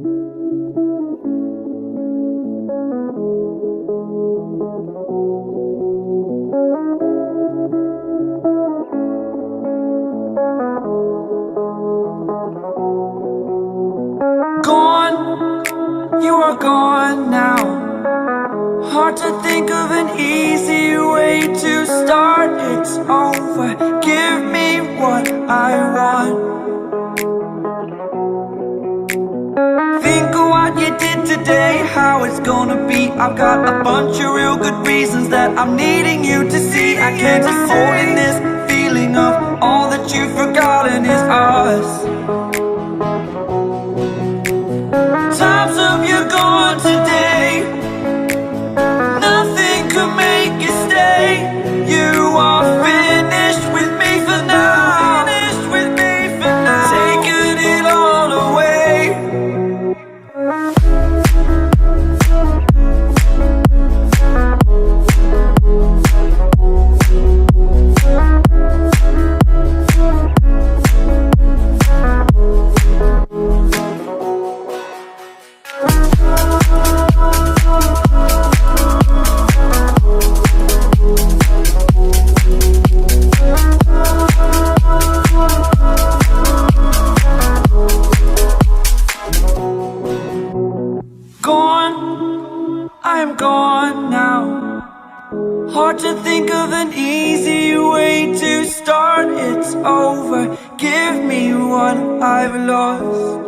You are gone now. Hard to think of an easy way to start. It's over. Give me what I want. Think of what you did today, how it's gonna be. I've got a bunch of real good reasons that I'm needing you to see. I can't keep holding this feeling of all that you've forgotten is us. Times of you gone today, nothing could make you stay. You are finished with me for now. Finished with me for now. Taking it all away. I'm gone now. Hard to think of an easy way to start. It's over. Give me what I've lost.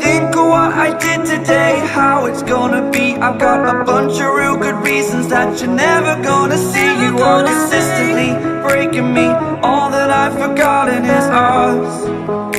Think of what I did today, how it's gonna be. I've got a bunch of real good reasons that you're never gonna see. You are consistently breaking me. All that I've forgotten is us.